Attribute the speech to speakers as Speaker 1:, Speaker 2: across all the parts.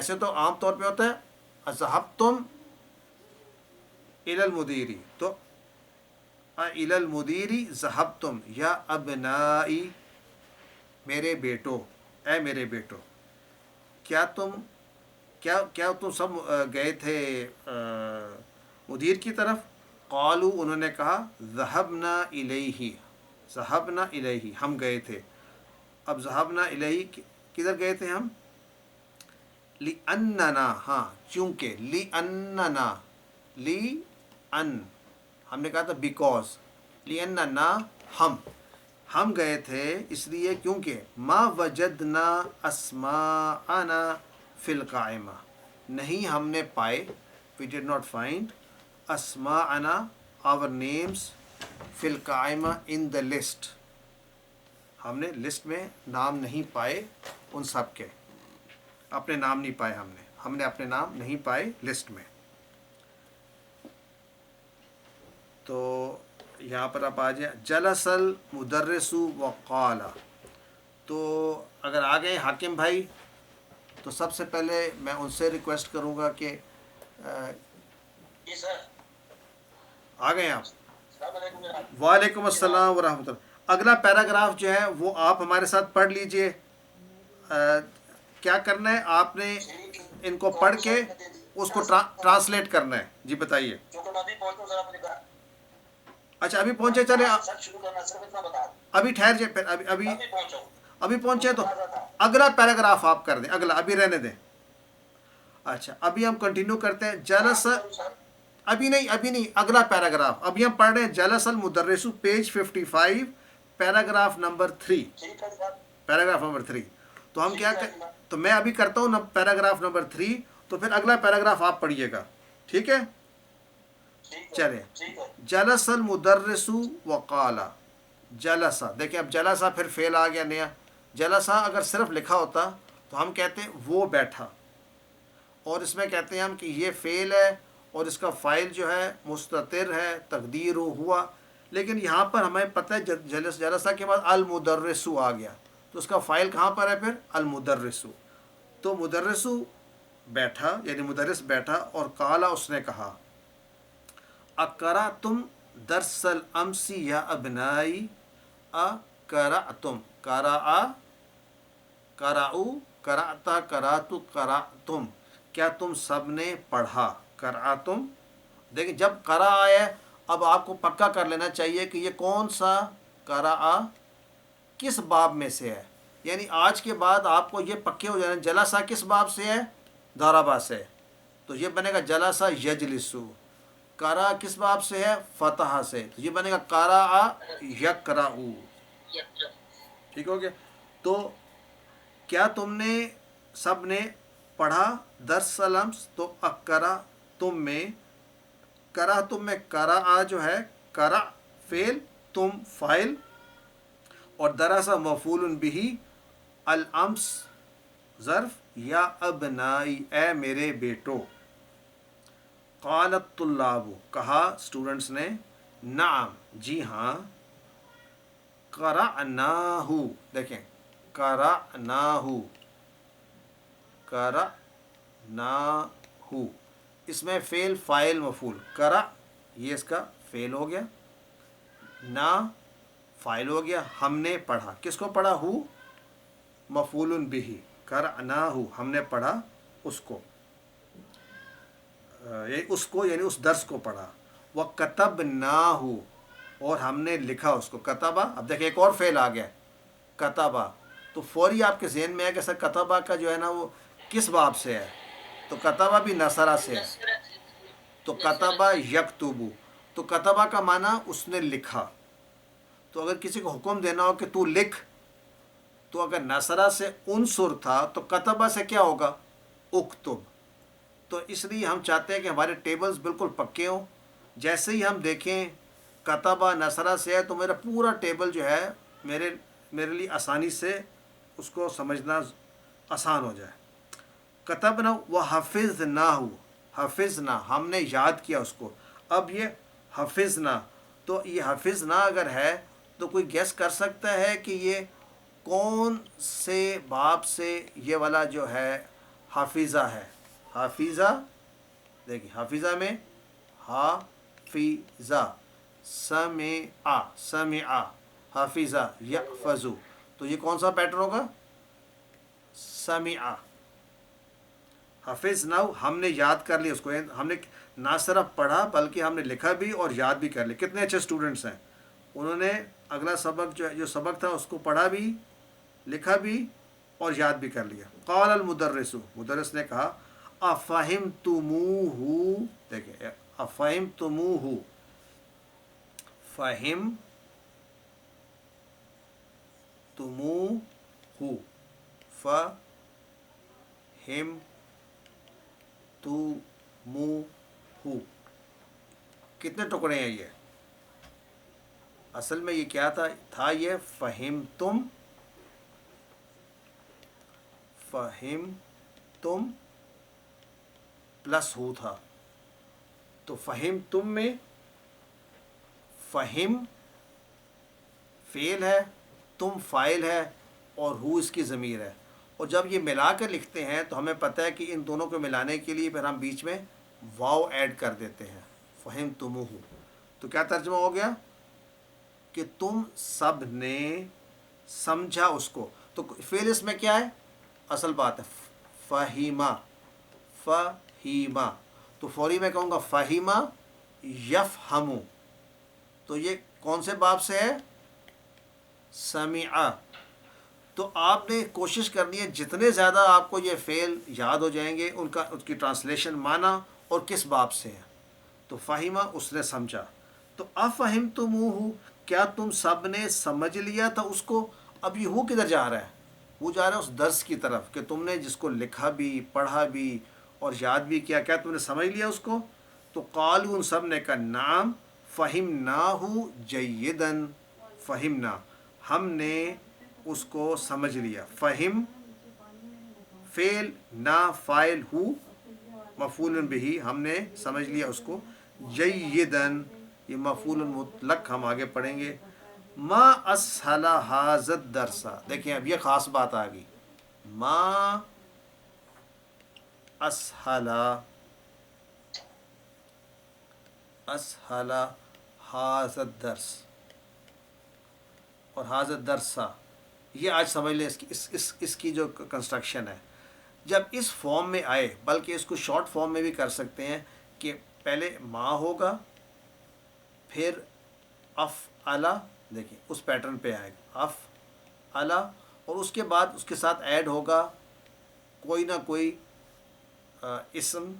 Speaker 1: ایسے تو عام طور پہ ہوتا ہے ذہبتم الی المدیری، تو الی المدیری ذہبتم یا ابنائی، میرے بیٹو، اے میرے بیٹو، کیا تم سب گئے تھے مدیر کی طرف؟ قالو، انہوں نے کہا ذہبنا الیہ، ذہبنا الیہ، ہم گئے تھے. اب ذہبنا الیہ کدھر گئے تھے ہم؟ لِأَنَّنَا، ہاں چونکہ، لِأَنَّنَا، لِأَن، ہم نے کہا تھا بیکوز، لِأَنَّنَا، ہم گئے تھے اس لیے کیونکہ ما وجدنا اسماءنا فی القائمہ، نہیں ہم نے پائے، we did not find اسماءنا our names فی القائمہ in the list، ہم نے لسٹ میں نام نہیں پائے ان سب کے، اپنے نام نہیں پائے، ہم نے اپنے نام نہیں پائے لسٹ میں. تو یہاں پر آپ آ جائیں جلس المدرس وقال، تو اگر آ گئے حاکم بھائی تو سب سے پہلے میں ان سے ریکویسٹ کروں گا کہ آ گئے آپ؟ وعلیکم السلام ورحمۃ اللہ. اگلا پیراگراف جو ہے وہ آپ ہمارے ساتھ پڑھ لیجئے. کیا کرنا ہے آپ نے؟ ان کو پڑھ کے اس کو ٹرانسلیٹ کرنا ہے. جی بتائیے. اچھا ابھی پہنچے، چلے ابھی ٹھہر جائے، پھر ابھی پہنچے تو اگلا پیراگراف آپ کر دیں، اگلا ابھی رہنے دیں. اچھا ابھی ہم کنٹینیو کرتے ہیں. جلس، ابھی نہیں، اگلا پیراگراف ابھی ہم پڑھ رہے ہیں. جلس المدرس، page 55، paragraph number 3. Paragraph number 3. تو ہم کیا تو میں ابھی کرتا ہوں پیراگراف نمبر 3، تو پھر اگلا پیراگراف آپ پڑھیے گا، ٹھیک ہے؟ چلے. جلس المدرس وقال، جلسا، دیکھیں اب جلسا پھر فعل آ گیا نیا. جلسا اگر صرف لکھا ہوتا تو ہم کہتے ہیں وہ بیٹھا، اور اس میں کہتے ہیں ہم کہ یہ فعل ہے اور اس کا فاعل جو ہے مستتر ہے، تقدیر ہوا. لیکن یہاں پر ہمیں پتہ ہے جلسہ کے بعد المدرسو آ گیا، تو اس کا فاعل کہاں پر ہے پھر؟ المدرسو. تو مدرسو بیٹھا، یعنی مدرس بیٹھا، اور قالا، اس نے کہا اقرأتم درس الامس یا ابنائی، اقرأتم، قرأ، قرأو، قرأتا، قرأتو، قرأتم، کیا تم سب نے پڑھا؟ قرأتم. دیکھیں جب قرأ آیا اب آپ کو پکا کر لینا چاہیے کہ یہ کون سا قرأ کس باب میں سے ہے. یعنی آج کے بعد آپ کو یہ پکے ہو جانا جلسہ کس باب سے ہے؟ ضربہ سے. تو یہ بنے گا جلسہ یجلسو. قرأ کس باب سے ہے؟ فتح سے. تو یہ بنے گا قرأ یقرأو. ٹھیک ہو گیا؟ تو کیا تم نے سب نے پڑھا درس الامس؟ تو اقرا تم میں، کرا تم میں، کرا جو ہے کرا فعل، تم فاعل، اور درسا مفعول بہ، الامس ظرف، یا ابنائی، اے میرے بیٹو. قالت طلاب، کہا اسٹوڈنٹس نے، نعم، جی ہاں، قرأناہ، دیکھیں قرأناہ، قرأناہ، اس میں فعل فاعل مفعول. قرأ یہ اس کا فعل ہو گیا، نا فاعل ہو گیا. ہم نے پڑھا، کس کو پڑھا؟ ہو مفعول بہ، قرأناہ، ہم نے پڑھا اس کو، یعنی اس درس کو پڑھا. وَكَتَبْنَاهُ، اور ہم نے لکھا اس کو. کتبہ، اب دیکھیں ایک اور فعل آ گیا کتبہ. تو فوری آپ کے ذہن میں ہے کہ سر کتبہ کا جو ہے نا وہ کس باب سے ہے؟ تو کتبہ بھی نصرہ سے ہے. تو کتبہ یکتبو، تو کتبہ کا معنی اس نے لکھا. تو اگر کسی کو حکم دینا ہو کہ تو لکھ، تو اگر نصرہ سے عنصر تھا تو کتبہ سے کیا ہوگا؟ اکتب. تو اس لیے ہم چاہتے ہیں کہ ہمارے ٹیبلز بالکل پکے ہوں. جیسے ہی ہم دیکھیں کتبہ نصرہ سے ہے تو میرا پورا ٹیبل جو ہے میرے لیے آسانی سے اس کو سمجھنا آسان ہو جائے. کتبنا وحفظناہ، حفظنا، ہم نے یاد کیا اس کو. اب یہ حفظنا، تو یہ حفظنا اگر ہے تو کوئی گیس کر سکتا ہے کہ یہ کون سے باب سے یہ والا جو ہے حافظہ ہے، حافظہ، دیکھیے حافظہ میں حافظہ، سمع، سمع، حافظہ یحفظ، تو یہ کون سا پیٹرن ہوگا؟ سمع، حفظ ناؤ ہم نے یاد کر لیا اس کو، ہم نے نہ صرف پڑھا بلکہ ہم نے لکھا بھی اور یاد بھی کر لیا۔ کتنے اچھے اسٹوڈنٹس ہیں، انہوں نے اگلا سبق جو سبق تھا اس کو پڑھا بھی، لکھا بھی اور یاد بھی کر لیا۔ قال المدرس، مدرس نے کہا افہمتموہ، دیکھیں افہمتموہ، فہم تموہ، فہم تموہ، کتنے ٹکڑے ہیں یہ؟ اصل میں یہ کیا تھا یہ فہم تم پلس ہو تھا، تو فہم تم میں فہم فعل ہے، تم فاعل ہے اور ہو اس کی ضمیر ہے، اور جب یہ ملا کر لکھتے ہیں تو ہمیں پتہ ہے کہ ان دونوں کو ملانے کے لیے پھر ہم بیچ میں واو ایڈ کر دیتے ہیں، فہم تمہ، تو کیا ترجمہ ہو گیا کہ تم سب نے سمجھا اس کو۔ تو فعل اس میں کیا ہے؟ اصل بات ہے فہیمہ، فہیمہ، تو فوری میں کہوں گا فہیمہ یفہم، تو یہ کون سے باب سے ہے؟ سمع۔ تو آپ نے کوشش کرنی ہے جتنے زیادہ آپ کو یہ فعل یاد ہو جائیں گے ان کی ٹرانسلیشن معنی اور کس باب سے ہے۔ تو فہیمہ اس نے سمجھا، تو افہمتموہ، کیا تم سب نے سمجھ لیا تھا اس کو؟ اب یہ ہو کدھر جا رہا ہے؟ وہ جا رہا ہے اس درس کی طرف کہ تم نے جس کو لکھا بھی، پڑھا بھی اور یاد بھی کیا، کیا تم نے سمجھ لیا اس کو؟ تو قالوا، ان سب نے کہا نعم فہمناہ جیدا، فہمنا، ہم نے اس کو سمجھ لیا۔ فہم فعل، نا فاعل، ہو مفعول بہ، ہم نے سمجھ لیا اس کو۔ جیداً، یہ مفعول مطلق ہم آگے پڑھیں گے۔ ما اسہل ھذا الدرس، دیکھیں اب یہ خاص بات آ گئی، ما اسہل ھذا الدرس اور ھذا الدرس، یہ آج سمجھ لیں اس کی جو کنسٹرکشن ہے۔ جب اس فارم میں آئے، بلکہ اس کو شارٹ فارم میں بھی کر سکتے ہیں کہ پہلے ما ہوگا، پھر افعل، دیکھیں اس پیٹرن پہ آئے گا افعل، اور اس کے بعد اس کے ساتھ ایڈ ہوگا کوئی نہ کوئی اسم،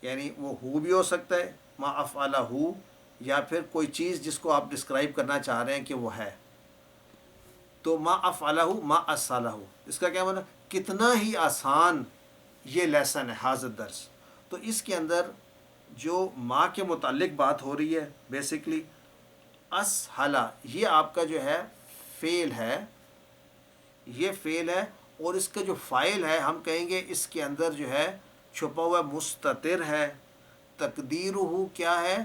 Speaker 1: یعنی وہ ہو بھی ہو سکتا ہے ما افعل ہو، یا پھر کوئی چیز جس کو آپ ڈسکرائب کرنا چاہ رہے ہیں کہ وہ ہے۔ تو ما افعلہ ما اسہلہ، اس کا کیا مطلب؟ کتنا ہی آسان یہ لیسن ہے ھذا الدرس۔ تو اس کے اندر جو ما کے متعلق بات ہو رہی ہے بیسکلی اسہلہ، یہ آپ کا جو ہے فعل ہے، یہ فعل ہے، اور اس کا جو فاعل ہے ہم کہیں گے اس کے اندر جو ہے چھپا ہوا مستتر ہے، تقدیرہ کیا ہے؟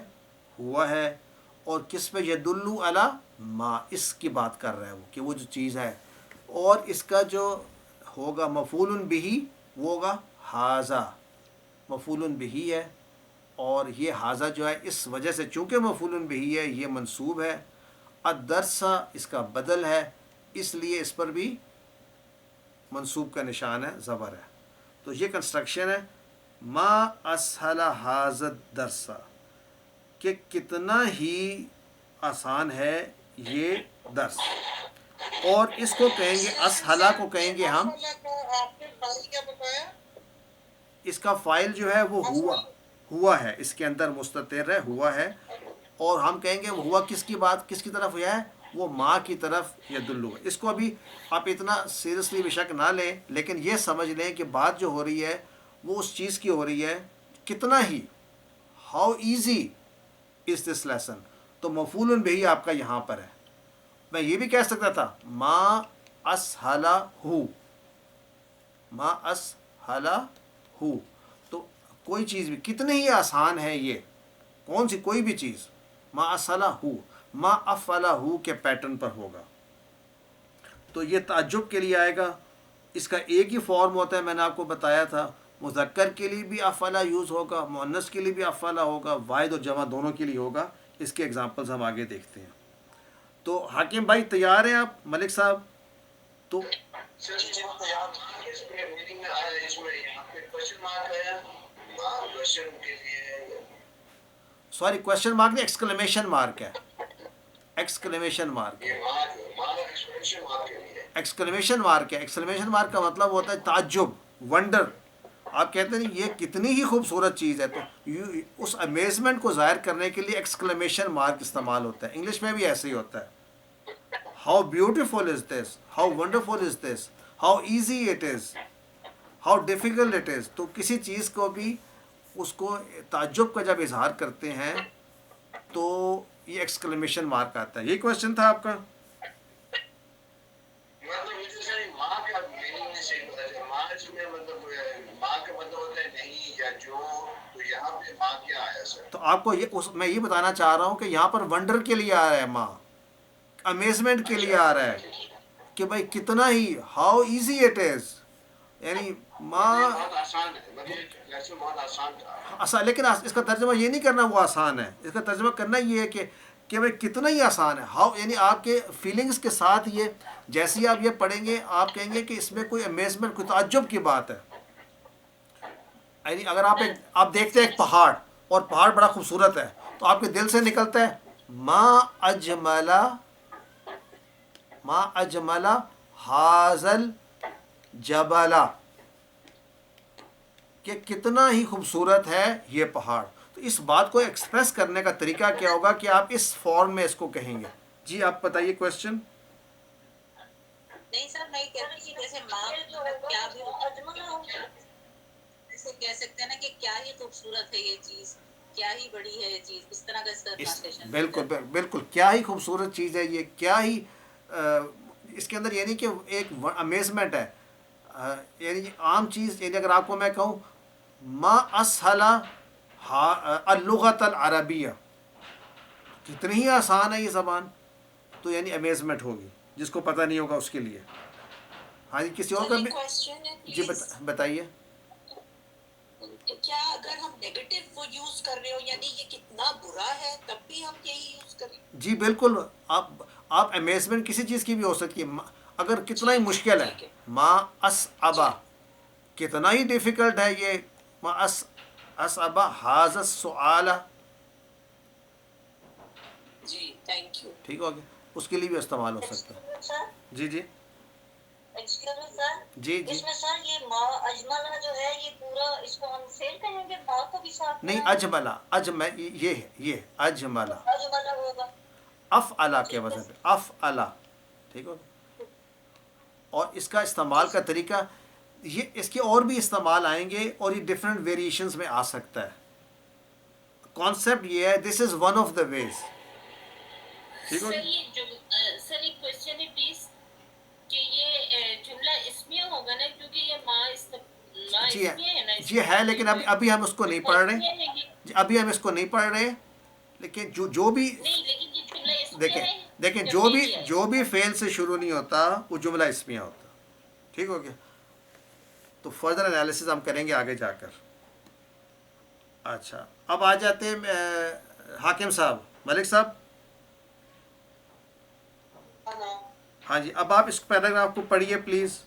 Speaker 1: ہوا ہے، اور کس پہ؟ یدل علی ما، اس کی بات کر رہا ہے وہ کہ وہ جو چیز ہے، اور اس کا جو ہوگا مفعول بہ وہ ہوگا ھذا، مفعول بہ ہے، اور یہ ھذا جو ہے اس وجہ سے چونکہ مفعول بہ ہے یہ منصوب ہے، الدرس اس کا بدل ہے، اس لیے اس پر بھی منصوب کا نشان ہے، زبر ہے۔ تو یہ کنسٹرکشن ہے ما اسہل ھذا الدرس، کہ کتنا ہی آسان ہے یہ درس، اور اس کو کہیں گے اسہلہ کو کہیں گے ہم، اس کا فاعل جو ہے وہ ہوا ہے، اس کے اندر مستتر ہے، ہوا ہے، اور ہم کہیں گے وہ ہوا کس کی بات، کس کی طرف ہوا ہے؟ وہ ماں کی طرف یدلو ہے۔ اس کو ابھی آپ اتنا سیریسلی بے شک نہ لیں، لیکن یہ سمجھ لیں کہ بات جو ہو رہی ہے وہ اس چیز کی ہو رہی ہے، کتنا ہی، how easy is this lesson, تو مفعول بہ آپ کا یہاں پر ہے۔ میں یہ بھی کہہ سکتا تھا ما اسہلہ، ما اسہلہ، تو کوئی چیز بھی کتنی ہی آسان ہے یہ، کون سی کوئی بھی چیز، ما اسہلہ، ما افعلہ کے پیٹرن پر ہوگا، تو یہ تعجب کے لیے آئے گا، اس کا ایک ہی فارم ہوتا ہے، میں نے آپ کو بتایا تھا، مذکر کے لیے بھی افعلہ یوز ہوگا، مؤنث کے لیے بھی افعلہ ہوگا، واحد اور جمع دونوں کے لیے ہوگا. اس کے ایگزامپلز ہم آگے دیکھتے ہیں. تو حاکم بھائی تیار ہیں آپ؟ ملک صاحب تو سوری کوشچن مارک نہیں، ایکسکلیمیشن مارک ہے، ایکسکلیمیشن مارک ہے، ایکسکلیمیشن مارک ہے. ایکسکلیمیشن مارک کا مطلب ہوتا ہے تعجب، ونڈر. آپ کہتے ہیں یہ کتنی ہی خوبصورت چیز ہے، تو اس امیزمنٹ کو ظاہر کرنے کے لیے ایکسکلیمیشن مارک استعمال ہوتا ہے. انگلش میں بھی ایسے ہی ہوتا ہے. How beautiful is this, how wonderful is this, how easy it is, how difficult it is. تو کسی چیز کو بھی اس کو تعجب کا جب اظہار کرتے ہیں تو یہ ایکسکلیمیشن مارک آتا ہے. یہی کوشچن تھا آپ کا؟ تو آپ کو میں یہ بتانا چاہ رہا ہوں کہ یہاں پر ونڈر کے لیے آ رہا ہے ماں، امیزمنٹ کے لیے آ رہا ہے کہ بھائی کتنا ہی، ہاؤ ایزی اٹ از، یعنی ماں آسان. لیکن اس کا ترجمہ یہ نہیں کرنا وہ آسان ہے، اس کا ترجمہ کرنا یہ ہے کہ بھائی کتنا ہی آسان ہے. ہاؤ یعنی آپ کے فیلنگس کے ساتھ یہ جیسے ہی آپ یہ پڑھیں گے آپ کہیں گے کہ اس میں کوئی امیزمنٹ، کوئی تعجب کی بات ہے. یعنی اگر آپ دیکھتے ہیں ایک پہاڑ اور پہاڑ بڑا خوبصورت ہے تو آپ کے دل سے نکلتا ہے ما اجمل حاضل جبلا، کہ کتنا ہی خوبصورت ہے یہ پہاڑ. تو اس بات کو ایکسپریس کرنے کا طریقہ کیا ہوگا کہ آپ اس فارم میں اس کو کہیں گے. جی آپ بتائیے کوشچن.
Speaker 2: نہیں سر میں کہہ رہی کہ جیسے ماں کیا بھی جیسے کہہ سکتے ہیں نا کہ کیا ہی خوبصورت ہے یہ چیز، کیا ہی بڑی ہے یہ چیز، اس طرح کا اس کا ٹرانسلیشن.
Speaker 1: بالکل بالکل، کیا ہی خوبصورت چیز ہے یہ، کیا ہی اس کے اندر یعنی کہ ایک امیزمنٹ ہے. یعنی عام چیز، یعنی اگر آپ کو میں کہوں ما اسهل اللغت العربیہ، کتنی ہی آسان ہے یہ زبان، تو یعنی امیزمنٹ ہوگی. جس کو پتہ نہیں ہوگا اس کے لیے. ہاں جی کسی اور کا بھی جی بتائیے.
Speaker 2: کیا اگر ہم نیگیٹو وہ یوز کر رہے ہو یعنی یہ کتنا برا ہے تب بھی ہم یہی یوز کریں؟
Speaker 1: جی بالکل، آپ امیزمنٹ کسی چیز کی بھی ہو سکتی ہے. اگر کتنا ہی مشکل ہے، ما اسعبا، کتنا ہی ڈیفیکلٹ ہے یہ، ما اسعبا ھذا السؤال.
Speaker 2: جی تھینک یو.
Speaker 1: ٹھیک ہو گیا، اس کے لیے بھی استعمال ہو سکتا ہے. جی جی جی جی
Speaker 2: اس میں سر یہ ما اجملہ جو ہے یہ پورا اس کو ہم فیل کہیں گے، ما کو بھی ساتھ
Speaker 1: نہیں، اجملہ یہ اجملہ
Speaker 2: ہوگا
Speaker 1: افعلا کے وزن پہ، افعلا. ٹھیک ہو گیا. اور اس کا استعمال کا طریقہ یہ، اس کے اور بھی استعمال آئیں گے اور یہ ڈفرینٹ ویریشنز میں آ سکتا ہے. کانسیپٹ یہ ہے دس از ون آف دا ویز. ٹھیک ہو گیا.
Speaker 2: سر ایک کوشچن ہے پلیز کہ یہ جملہ اسمیہ ہوگا نا کیونکہ یہ ماں
Speaker 1: جی
Speaker 2: اسمیہ ہے نا.
Speaker 1: جی ہے، لیکن ابھی ہم اس کو نہیں پڑھ رہے، ابھی ہم اس کو نہیں پڑھ رہے. لیکن جو بھی دیکھیں جو بھی فعل سے شروع نہیں ہوتا وہ جملہ اسمیہ ہوتا. ٹھیک ہو گیا. تو فردر انالیسز ہم کریں گے آگے جا کر. اچھا اب آ جاتے ہیں حاکم صاحب، ملک صاحب. ہاں جی اب آپ اس پیراگراف کو پڑھیے پلیز.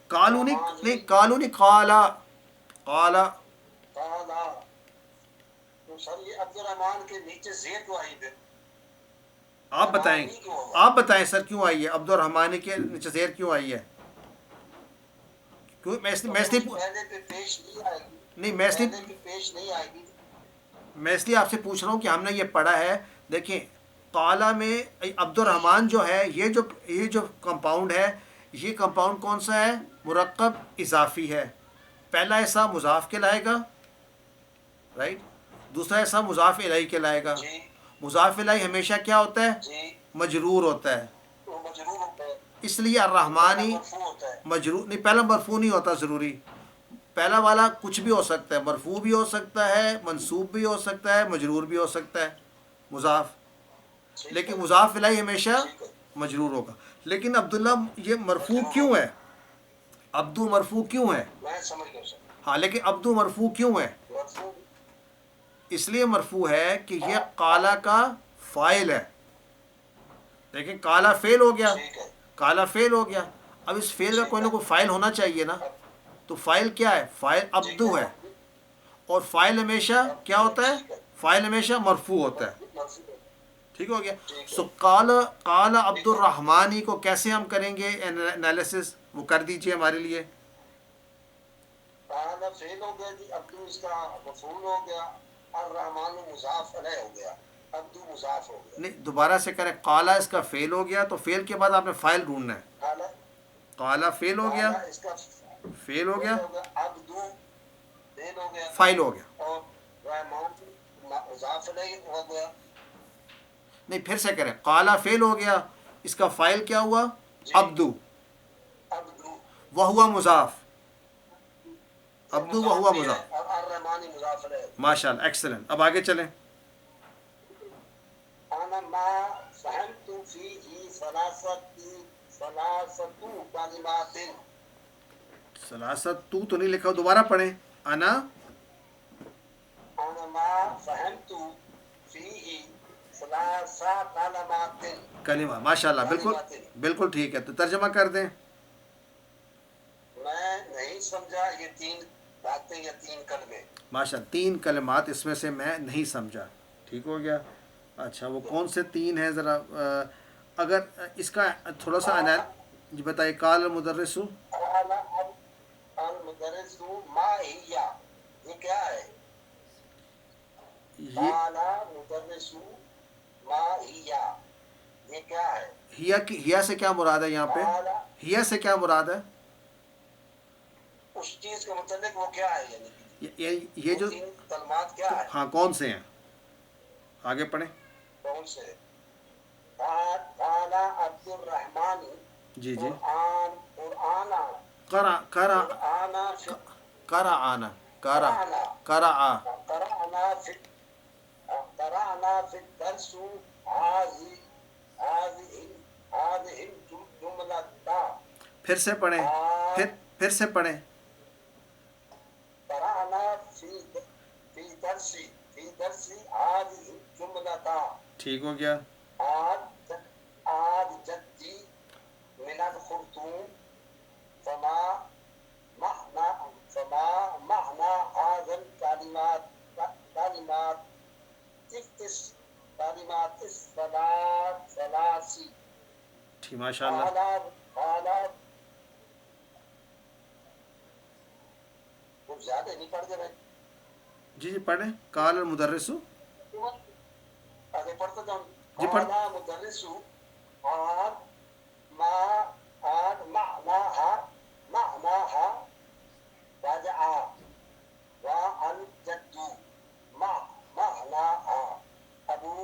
Speaker 1: کالونی نہیں، کالونی قالا قالا.
Speaker 2: تو سر یہ عبد الرحمان کے نیچے زید جو آئی ہے،
Speaker 1: آپ بتائیں سر کیوں آئی ہے عبد الرحمانی کے نیچے زیر کیوں آئی ہے؟ کیوں میں اس لیے آپ سے پوچھ رہا ہوں کہ ہم نے یہ پڑھا ہے. دیکھیں قالا میں عبد الرحمن جو ہے، یہ جو کمپاؤنڈ ہے، یہ کمپاؤنڈ کون سا ہے؟ مرکب اضافی ہے. پہلا حصہ مضاف کہلائے گا، رائٹ. دوسرا حصہ مضاف الیہ کہلائے گا. مضاف الیہ ہمیشہ کیا ہوتا ہے؟ مجرور ہوتا ہے. اس لیے الرحمانی مجرور نہیں، پہلا مرفوع نہیں ہوتا ضروری. پہلا والا کچھ بھی ہو سکتا ہے، مرفوع بھی ہو سکتا ہے، منصوب بھی ہو سکتا ہے، مجرور بھی ہو سکتا ہے، مضاف. لیکن مضاف الیہ ہمیشہ مجرور ہوگا. لیکن عبداللہ یہ مرفوع کیوں ہے؟ عبدو مرفوع کیوں ہے؟
Speaker 3: میں سمجھ گیا سر.
Speaker 1: ہاں لیکن عبدو مرفوع کیوں ہے؟
Speaker 3: مرفوع
Speaker 1: اس لیے مرفوع ہے کہ یہ قالا کا فاعل ہے. لیکن قالا فعل ہو گیا،
Speaker 3: ٹھیک ہے.
Speaker 1: قالا فعل ہو گیا. اب اس فعل کا کوئی نہ کوئی فاعل ہونا چاہیے نا. تو فاعل کیا ہے؟ فاعل عبدو ہے. اور فاعل ہمیشہ کیا ہوتا ہے؟ فاعل ہمیشہ مرفوع ہوتا ہے.
Speaker 3: مرفوع
Speaker 1: ٹھیک ہو گیا. سو قال عبد الرحمانی کو کیسے ہم کریں گے انالیسس؟ وہ کر دیجئے ہمارے لیے.
Speaker 3: قال فعل ہو گیا جی، عبدو اس کا مفعول ہو گیا، الرحمن مضاف علیہ ہو گیا، عبدو مضاف ہو گیا.
Speaker 1: نہیں دوبارہ سے کریں. قالا اس کا فعل ہو گیا تو فعل کے بعد آپ نے فاعل ڈھونڈنا ہے.
Speaker 3: قال
Speaker 1: قالا فعل ہو گیا،
Speaker 3: اس کا
Speaker 1: فعل ہو گیا،
Speaker 3: عبدو فعل ہو گیا،
Speaker 1: فاعل ہو گیا.
Speaker 3: اور رحمان مضاف علیہ ہو گیا.
Speaker 1: نہیں پھر سے کریں. قالا فعل ہو گیا، اس کا فاعل کیا ہوا؟ عبدو،
Speaker 3: عبدو
Speaker 1: وہوا مضاف، عبدو وہوا
Speaker 3: بھی ہے،
Speaker 1: مضاف.
Speaker 3: اور الرحمن مضاف علیہ.
Speaker 1: ماشاء اللہ ایکسلنٹ. اب آگے چلیں.
Speaker 3: انا ما فهمت فيه ثلاثه کلمات.
Speaker 1: سلاست تو نہیں لکھا، دوبارہ پڑھیں. انا
Speaker 3: انا ما فهمت فيه ثلاثه کلمات.
Speaker 1: کلمہ. ماشاء اللہ بالکل بالکل ٹھیک ہے. تو ترجمہ کر دیں.
Speaker 3: میں نہیں سمجھا یہ تین باتیں یا تین کلمے.
Speaker 1: ماشاء اللہ 3 کلمات اس میں سے میں نہیں سمجھا. ٹھیک ہو گیا. اچھا وہ کون سے 3 ہیں ذرا اگر اس کا تھوڑا سا جی بتائیے. قال المدرس،
Speaker 3: قال المدرس ما هي، یہ کیا ہے؟
Speaker 1: یہ
Speaker 3: قال مدرس ما هي، یہ کیا ہے؟
Speaker 1: ہیا سے کیا مراد ہے یہاں پہ؟
Speaker 3: قال
Speaker 1: ہیا سے کیا مراد ہے؟
Speaker 3: اس چیز کے متعلق وہ کیا ہے، یعنی
Speaker 1: یہ جو
Speaker 3: وہ تین کلمات کیا ہے؟
Speaker 1: ہاں کون سے ہیں؟ آگے پڑھیں.
Speaker 3: کون سے؟ قال عبد الرحمن.
Speaker 1: جی جی.
Speaker 3: قرآن
Speaker 1: کرا کرا
Speaker 3: قرآن
Speaker 1: کرا آنا کرا کرا آ.
Speaker 3: قرأنا في الدرس هذه الجملة.
Speaker 1: پھر سے پڑھیں. پھر سے پڑھیں.
Speaker 3: قرأنا في درس هذه الجملة.
Speaker 1: ٹھیک ہو گیا.
Speaker 3: آج جدی من الخرطوم فما معنى هذا الكلمات الثلاث.
Speaker 1: ٹھیک ماشاء اللہ.
Speaker 3: قال کچھ زیادہ نہیں پڑھ دے رہے.
Speaker 1: جی جی پڑھیں. قال المدرس.
Speaker 3: آگے پڑھتا جاؤں.
Speaker 1: جی پڑھ.
Speaker 3: قال مدرس اور معناها رجع والجد معناها ابو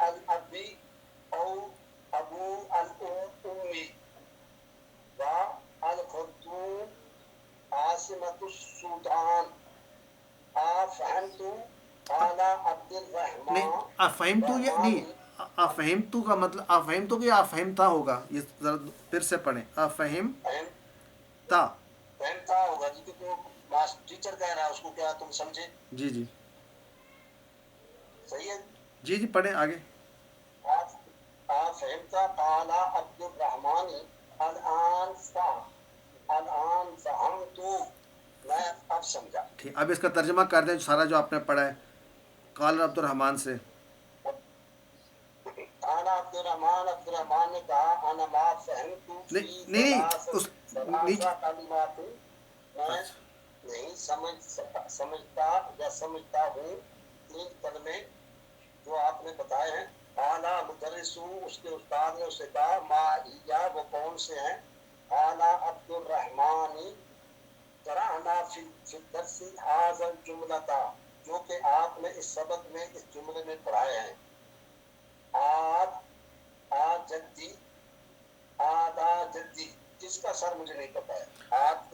Speaker 3: الابي او ابو الامي والخرطوم عاصمة السودان. فهمت. قال عبد الرحمن.
Speaker 1: نہیں افہمتو یہ نہیں. افہمتو کا مطلب افہمتو کہ افہمتا ہوگا. یہ ذرا پھر سے پڑھیں. افہمتا
Speaker 3: فہمتا ہوگا جی، کیونکہ وہ ٹیچر کہہ رہا ہے اس کو، کیا تم سمجھے؟
Speaker 1: جی جی.
Speaker 3: صحیح ہے.
Speaker 1: جی جی پڑھیں آگے.
Speaker 3: فہمتا. قال عبد الرحمن الان فهمت، میں اب سمجھا.
Speaker 1: ٹھیک. اب اس کا ترجمہ کر دیں سارا جو آپ نے پڑھا ہے قال عبد الرحمن سے.
Speaker 3: قال عبد الرحمن نے کہا انا ما فهمت
Speaker 1: نہیں اس نیچے
Speaker 3: کلمات، میں نہیں سمجھتا یا سمجھتا ہوں 3 کلمے جو آپ نے بتائے ہیں. قال مدرس، اس کے استاد نے اسے کہا ما ہی، وہ کون سے ہیں؟ قال عبد الرحمن قرأنا فی الدرس هذا الجملة، جو کہ آپ نے اس سبق میں اس جملے میں پڑھائے ہیں. آج جدی جس کا سر مجھے نہیں پتا ہے.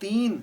Speaker 1: 3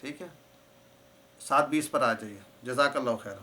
Speaker 1: ٹھیک ہے 7:20 پر آ جائیے. جزاک اللہ خیر.